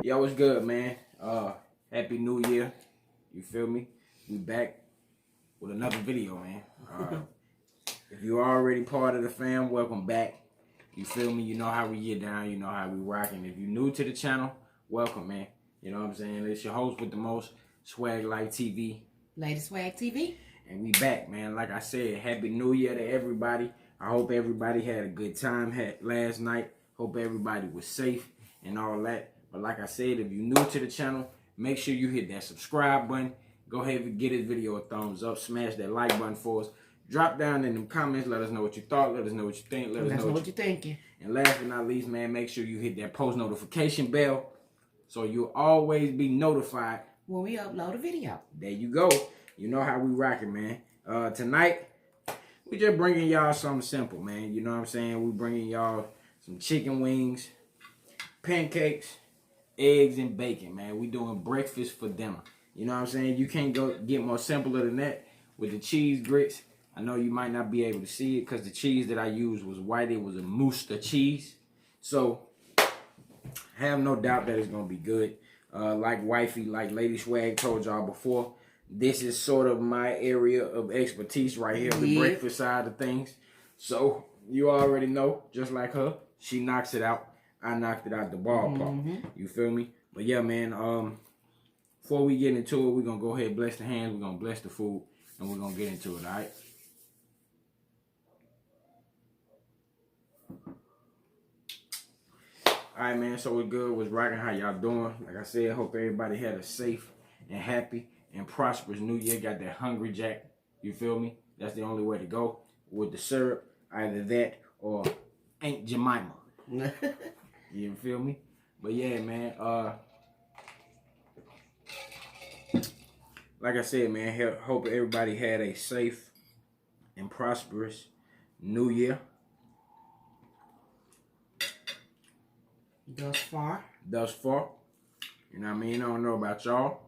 Yo, what's good, man? Happy New Year. You feel me? We back with another video, man. If you're already part of the fam, welcome back. You feel me? You know how we get down. You know how we rocking. If you're new to the channel, welcome, man. You know what I'm saying? It's your host with the most, Swag Life TV. Lady Swag TV. And we back, man. Like I said, Happy New Year to everybody. I hope everybody had a good time last night. Hope everybody was safe and all that. But like I said, if you're new to the channel, make sure you hit that subscribe button. Go ahead and get this video a thumbs up. Smash that like button for us. Drop down in the comments. Let us know what you thought. Let us know what you think. Let us know what you're thinking. And last but not least, man, make sure you hit that post notification bell so you'll always be notified when we upload a video. There you go. You know how we rocking, man. Tonight, we just bringing y'all something simple, man. You know what I'm saying? We bringing y'all some chicken wings, pancakes, eggs, and bacon, man. We doing breakfast for dinner. You know what I'm saying? You can't go get more simpler than that with the cheese grits. I know you might not be able to see it because the cheese that I used was white. It was a Worcester cheese. So, have no doubt that it's going to be good. Like Wifey, like Lady Swag told y'all before, this is sort of my area of expertise right here, the breakfast side of things. So, you already know, just like her, she knocks it out. I knocked it out the ballpark. You feel me? But yeah, man, before we get into it, we're going to go ahead and bless the hands. We're going to bless the food, and we're going to get into it, all right? All right, man, so we're good. What's rocking? How y'all doing? Like I said, hope everybody had a safe and happy and prosperous New Year. Got that Hungry Jack. You feel me? That's the only way to go with the syrup. Either that or Aunt Jemima. You feel me? But yeah, man. Like I said, man, hope everybody had a safe and prosperous New Year. Thus far. You know what I mean? I don't know about y'all.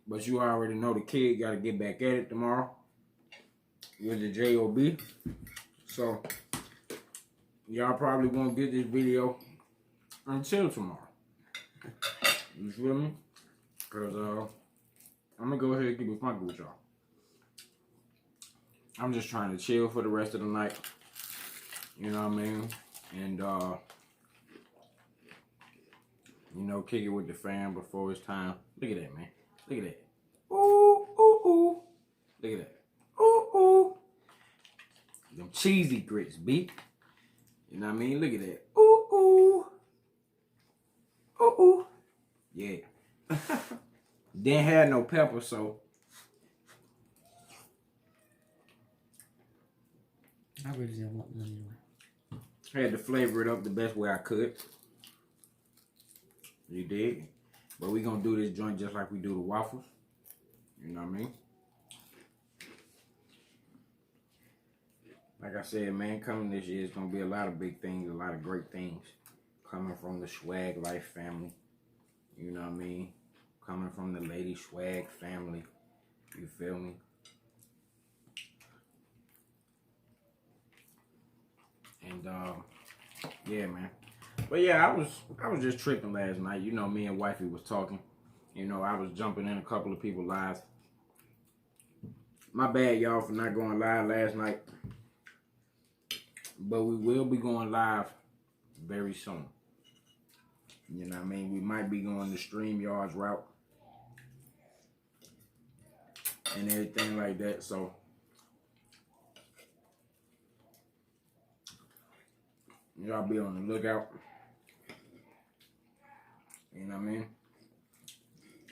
But you already know the kid got to get back at it tomorrow with the JOB. So, y'all probably won't get this video until tomorrow. You feel me? Because I'm going to go ahead and keep it funky with y'all. I'm just trying to chill for the rest of the night. You know what I mean? And, you know, kick it with the fam before it's time. Look at that, man. Look at that. Ooh, ooh, ooh. Look at that. Ooh, ooh. Them cheesy grits, B. You know what I mean? Look at that. Ooh, ooh. Ooh, ooh. Yeah. Didn't have no pepper, so. I really didn't want none anyway. Had to flavor it up the best way I could. You dig? But we gonna do this joint just like we do the waffles. You know what I mean? Like I said, man, coming this year, it's gonna be a lot of big things, a lot of great things. Coming from the Swag Life family. You know what I mean? Coming from the Lady Swag family. You feel me? And yeah, man. But yeah, I was just tripping last night. You know, me and Wifey was talking. You know, I was jumping in a couple of people's lives. My bad, y'all, for not going live last night. But we will be going live very soon. You know what I mean? We might be going the StreamYards route and everything like that. So y'all be on the lookout. You know what I mean?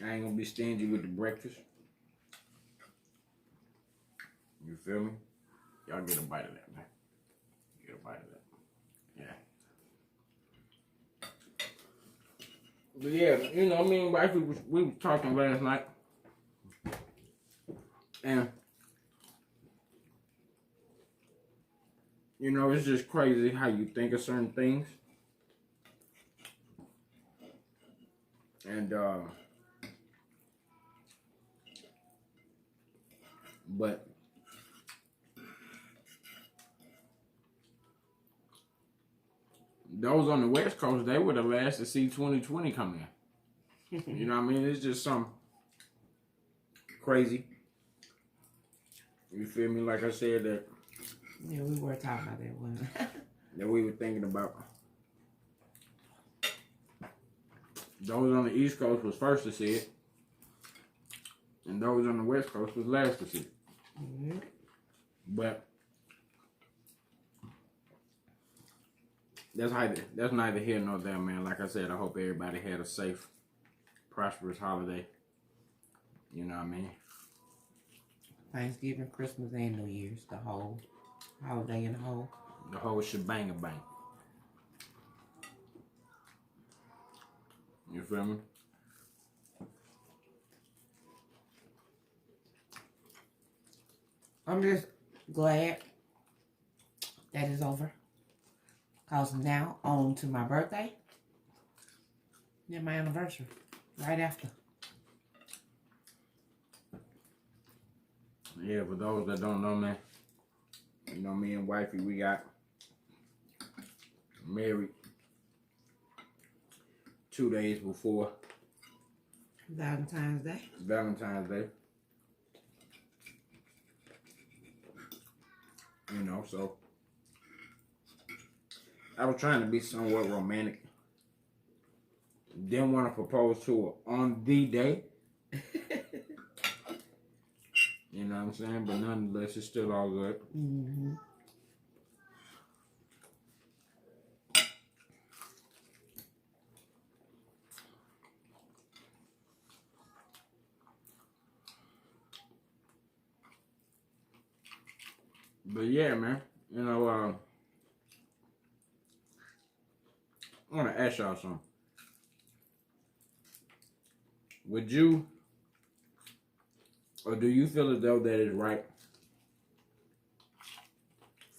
I ain't gonna be stingy with the breakfast. You feel me? Y'all get a bite of that, man. Get a bite of that. Yeah. But yeah, you know what I mean? Wifey we was talking last night. And you know, it's just crazy how you think of certain things. And, but those on the West Coast, they would have lasted to see 2020 come in. You know what I mean? It's just something crazy. You feel me? Like I said, that Yeah, we were talking about that one. that we were thinking about. Those on the East Coast was first to see it, and those on the West Coast was last to see it. Mm-hmm. But that's neither here nor there, man. Like I said, I hope everybody had a safe, prosperous holiday. You know what I mean? Thanksgiving, Christmas, and New Year's, the whole holiday in the whole. The whole shebang bang. You feel me? I'm just glad that it's over. Cause now on to my birthday. Then my anniversary. Right after. Yeah, for those that don't know, man, you know, me and wifey, we got married 2 days before Valentine's Day. Valentine's Day. You know, so I was trying to be somewhat romantic. Didn't want to propose to her on the day. You know what I'm saying? But nonetheless, it's still all good. Mm-hmm. But yeah, man, you know, I want to ask y'all something. Would you, or do you feel as though that is right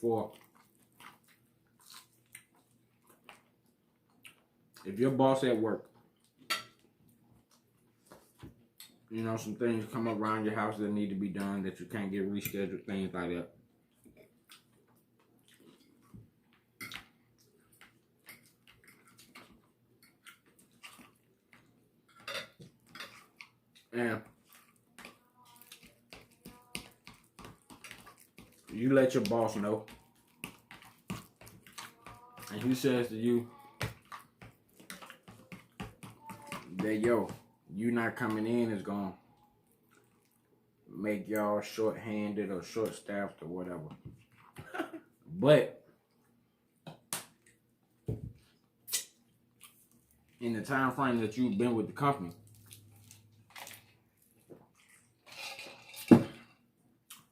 for, if your boss at work, you know, some things come up around your house that need to be done that you can't get rescheduled, things like that. And you let your boss know, and he says to you that, yo, you not coming in is gonna make y'all short-handed or short-staffed or whatever. But in the time frame that you've been with the company,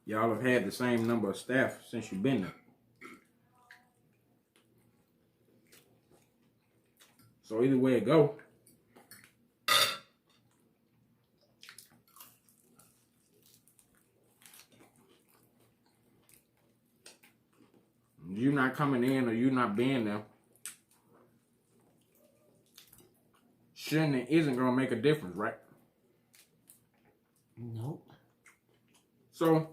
y'all have had the same number of staff since you've been there. So either way it go, you not coming in or you not being there shouldn't and isn't gonna make a difference, right? Nope. So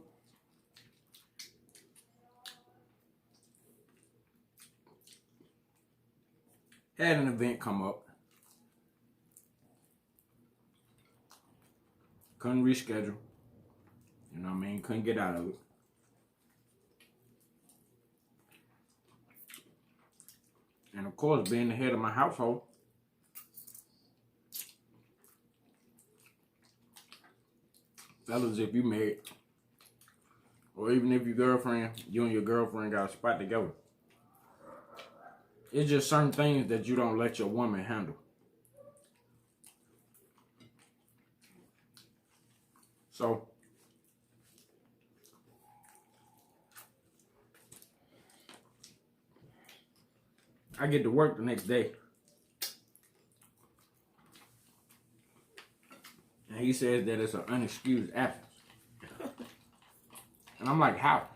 had an event come up, couldn't reschedule, you know what I mean, couldn't get out of it. And of course, being the head of my household, fellas, if you married, or even if you and your girlfriend got a spot together, it's just certain things that you don't let your woman handle. So I get to work the next day, and he says that it's an unexcused absence. And I'm like, how?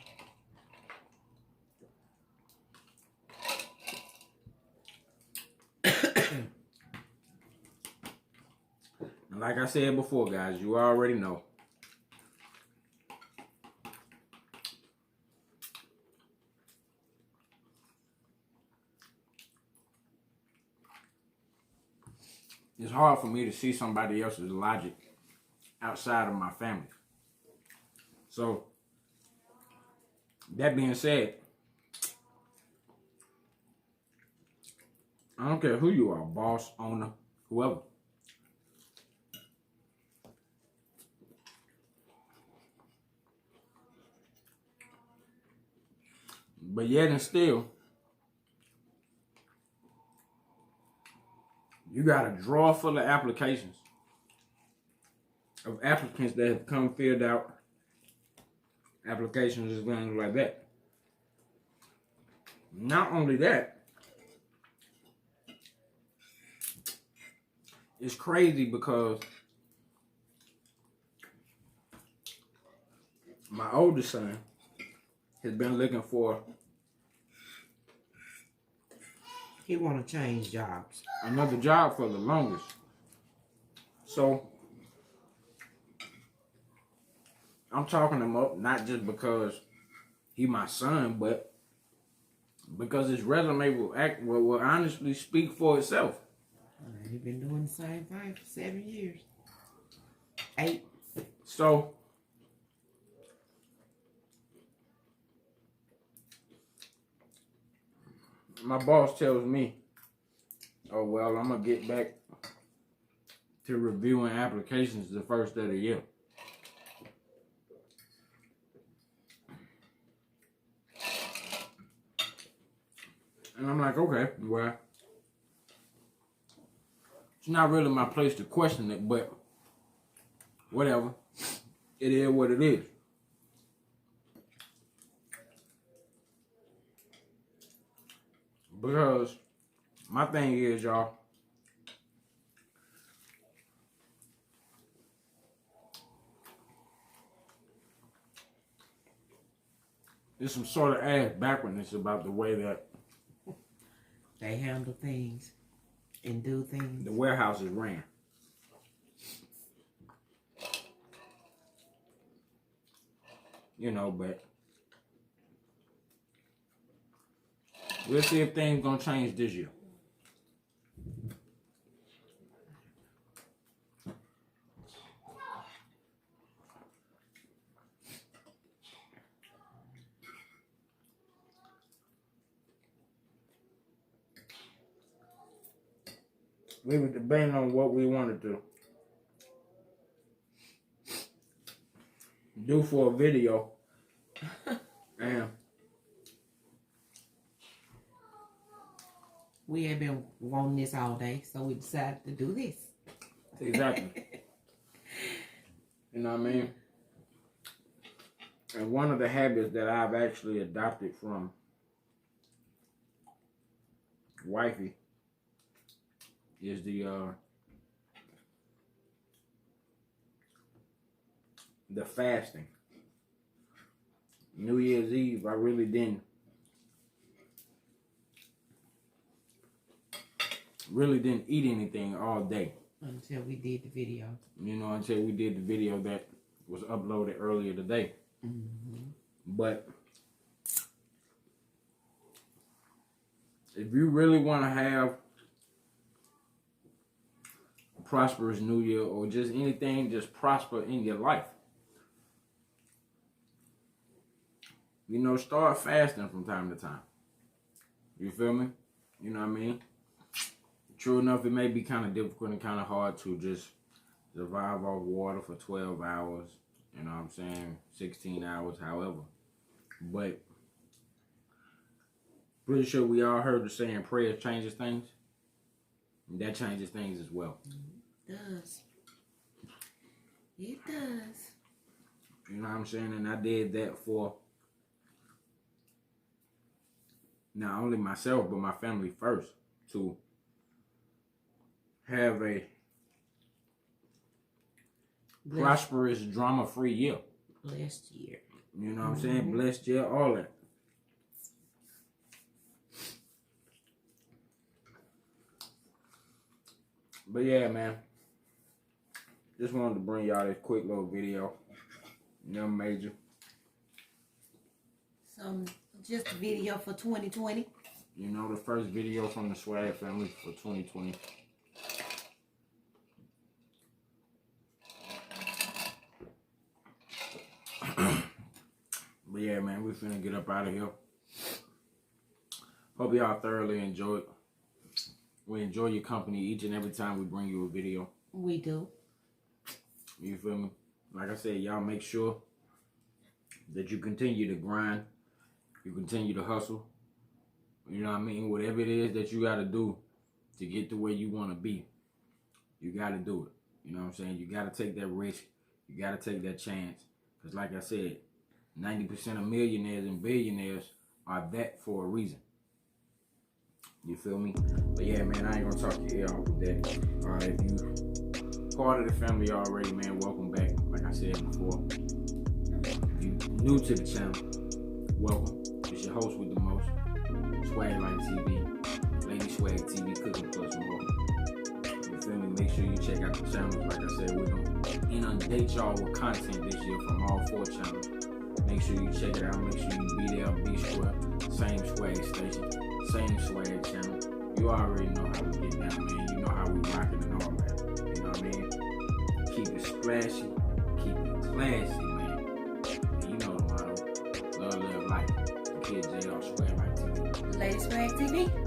And like I said before, guys, you already know. it's hard for me to see somebody else's logic outside of my family. So, that being said, I don't care who you are, boss, owner, whoever. But yet and still, you got a drawer full of applications of applicants that have come filled out applications and things like that. Not only that, it's crazy because my oldest son has been looking for He want to change jobs. another job for the longest. So I'm talking him up not just because he my son, but because his resume will honestly speak for itself. He's been doing the same thing for 7 years. 8. So my boss tells me, oh, well, I'm going to get back to reviewing applications the first of the year. And I'm like, okay, well, it's not really my place to question it, but whatever. It is what it is. Because my thing is, y'all, there's some sort of ass backwardness about the way that they handle things and do things. the warehouse is ran. You know, but we'll see if things gonna change this year. We were debating on what we wanted to do for a video. And we have been wanting this all day, so we decided to do this. exactly. You know what I mean? And one of the habits that I've actually adopted from wifey is the fasting. New Year's Eve, I really didn't eat anything all day. Until we did the video. You know, until we did the video that was uploaded earlier today. Mm-hmm. But if you really want to have a prosperous New Year or just anything just prosper in your life, you know, start fasting from time to time. You feel me? You know what I mean? True enough, it may be kind of difficult and kind of hard to just survive off water for 12 hours. You know what I'm saying? 16 hours, however. But pretty sure we all heard the saying, prayer changes things. And that changes things as well. It does. It does. You know what I'm saying? And I did that for not only myself, but my family first, to have a prosperous, drama-free year. Blessed year. You know what I'm saying? Blessed year, all that. But yeah, man. Just wanted to bring y'all this quick little video. Nothing major. Just a video for 2020. You know, the first video from the Swag family for 2020. yeah, man, we finna get up out of here. Hope y'all thoroughly enjoyed. We enjoy your company each and every time we bring you a video. We do. You feel me? Like I said, y'all make sure that you continue to grind. You continue to hustle. You know what I mean? Whatever it is that you got to do to get to where you want to be, you got to do it. You know what I'm saying? You got to take that risk. You got to take that chance. Because like I said, 90% of millionaires and billionaires are that for a reason. You feel me? But yeah, man, I ain't going to talk your ear off with that. If you part of the family already, man, welcome back. Like I said before, if you new to the channel, welcome. It's your host with the most, Swag Life TV, Lady Swag TV, Cooking Plus more. You feel me? Make sure you check out the channels. Like I said, we're going to inundate y'all with content this year from all 4 channels. Make sure you check it out. Make sure you be there, be square. Same swag station, same swag channel. You already know how we get down, man. You know how we rocking and all that. You know what I mean? Keep it splashy, keep it classy, man. And you know the motto. Love, life. The kid J.R. Swag Life TV. Lady Swag TV.